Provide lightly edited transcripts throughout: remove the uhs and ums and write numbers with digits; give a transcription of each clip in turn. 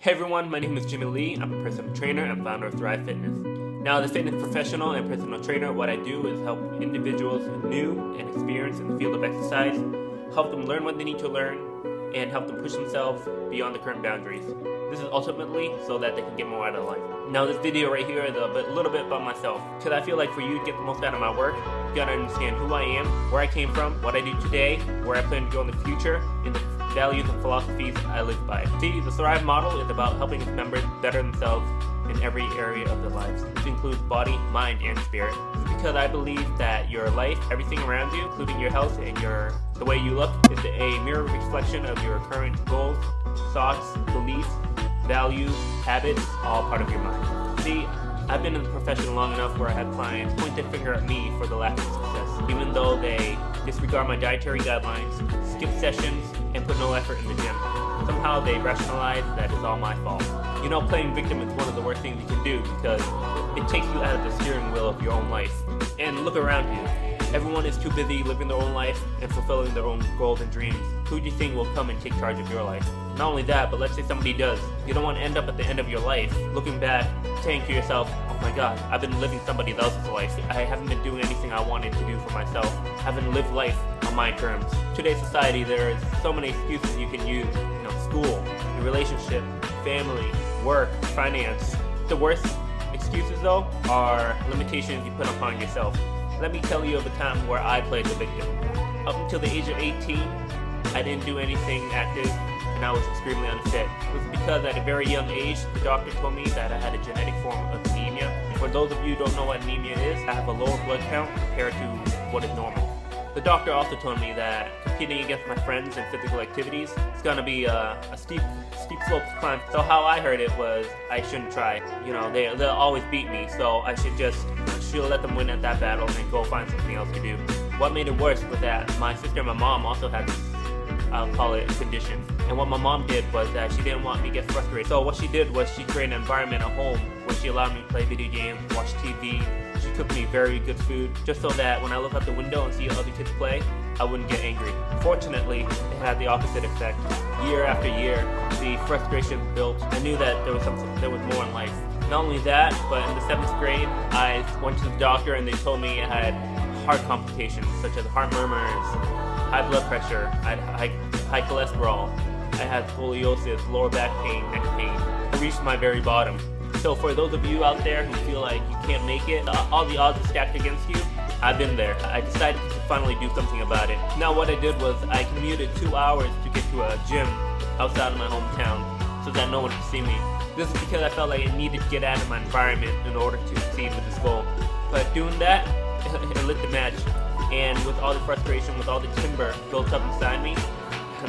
Hey everyone, my name is Jimmy Lee. I'm a personal trainer and founder of Thrive Fitness. Now, as a fitness professional and personal trainer, what I do is help individuals new and experienced in the field of exercise, help them learn what they need to learn, and help them push themselves beyond the current boundaries. This is ultimately so that they can get more out of life. Now, this video right here is a little bit about myself, because I feel like for you to get the most out of my work, you gotta understand who I am, where I came from, what I do today, where I plan to go in the future, and the values and philosophies I live by. See, the Thrive model is about helping its members better themselves in every area of their lives. This includes body, mind, and spirit. This is because I believe that your life, everything around you, including your health and the way you look, is a mirror reflection of your current goals, thoughts, beliefs, values, habits, all part of your mind. See, I've been in the profession long enough where I have clients point their finger at me for the lack of success, even though they disregard my dietary guidelines, skip sessions, and put no effort in the gym. Somehow they rationalize that it's all my fault. You know, playing victim is one of the worst things you can do because it takes you out of the steering wheel of your own life. And look around you. Everyone is too busy living their own life and fulfilling their own goals and dreams. Who do you think will come and take charge of your life? Not only that, but let's say somebody does. You don't want to end up at the end of your life looking back, saying to yourself, oh my god, I've been living somebody else's life. I haven't been doing anything I wanted to do for myself. I haven't lived life on my terms. Today's society, there's so many excuses you can use. You know, school, your relationship, family, work, finance. The worst excuses though are limitations you put upon yourself. Let me tell you of a time where I played the victim. Up until the age of 18, I didn't do anything active and I was extremely unfit. It was because at a very young age, the doctor told me that I had a genetic form of anemia. For those of you who don't know what anemia is, I have a lower blood count compared to what is normal. The doctor also told me that competing against my friends in physical activities is going to be a steep slope to climb. So how I heard it was I shouldn't try. You know, they'll always beat me, so I should let them win at that battle and go find something else to do. What made it worse was that my sister and my mom also had this, I'll call it a condition. And what my mom did was that she didn't want me to get frustrated. So what she did was she created an environment at home where she allowed me to play video games, watch TV. She cooked me very good food just so that when I look out the window and see other kids play, I wouldn't get angry. Fortunately, it had the opposite effect. Year after year, the frustration built. I knew that there was more in life. Not only that, but in the 7th grade, I went to the doctor and they told me I had heart complications such as heart murmurs, high blood pressure, I had high cholesterol, I had scoliosis, lower back pain, neck pain. I reached my very bottom. So for those of you out there who feel like you can't make it, all the odds are stacked against you, I've been there. I decided to finally do something about it. Now what I did was I commuted 2 hours to get to a gym outside of my hometown so that no one could see me. This is because I felt like I needed to get out of my environment in order to succeed with this goal. But doing that, it lit the match. And with all the frustration, with all the timber built up inside me,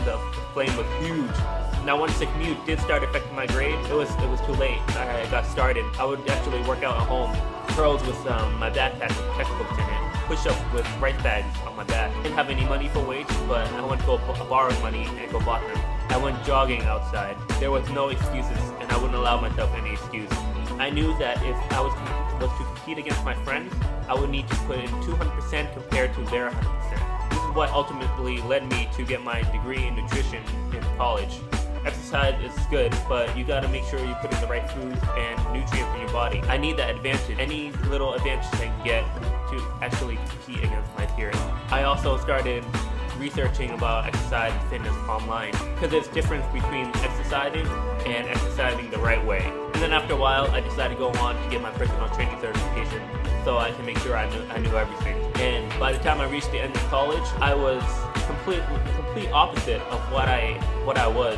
the flame was huge. Now once the commute did start affecting my grade, it was too late. I got started. I would actually work out at home. Curls with my backpack with textbooks in it. Push-ups with rice bags on my back. I didn't have any money for weights, but I went to go borrow money and go bought them. I went jogging outside. There was no excuses, and I wouldn't allow myself any excuse. I knew that if I was to compete against my friends, I would need to put in 200% compared to their 100%. This is what ultimately led me to get my degree in nutrition in college. Exercise is good, but you gotta make sure you put in the right foods and nutrients in your body. I need that advantage. Any little advantage I can get to actually compete against my peers. I also started researching about exercise and fitness online because there's a difference between exercising and exercising the right way. And then after a while, I decided to go on to get my personal training certification so I can make sure I knew everything. And by the time I reached the end of college, I was complete opposite of what I was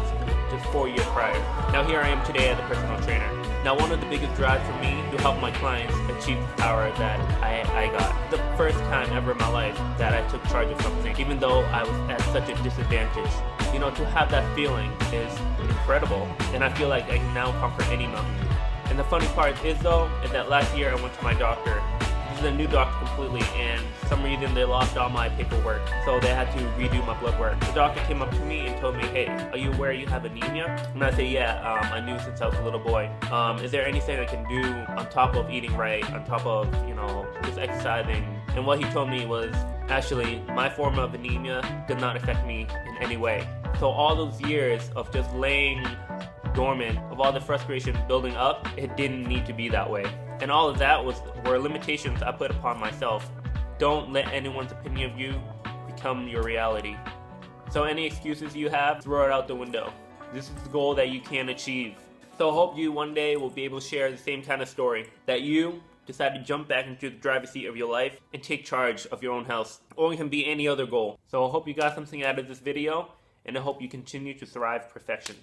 just 4 years prior. Now here I am today as a personal trainer. Now one of the biggest drives for me to help my clients achieve the power that I got. The first time ever in my life that I took charge of something, even though I was at such a disadvantage. You know, to have that feeling is incredible, and I feel like I can now conquer any mountain. And the funny part is that last year I went to my doctor. This is a new doctor completely, and for some reason they lost all my paperwork, so they had to redo my blood work. The doctor came up to me and told me, hey, are you aware you have anemia? And I said, yeah, I knew since I was a little boy. Is there anything I can do on top of eating right, on top of, you know, just exercising? And what he told me was, actually, my form of anemia did not affect me in any way. So all those years of just laying dormant, of all the frustration building up, it didn't need to be that way. And all of that were limitations I put upon myself. Don't let anyone's opinion of you become your reality. So any excuses you have, throw it out the window. This is the goal that you can achieve. So I hope you one day will be able to share the same kind of story, that you decide to jump back into the driver's seat of your life and take charge of your own health. Or it can be any other goal. So I hope you got something out of this video, and I hope you continue to thrive perfection.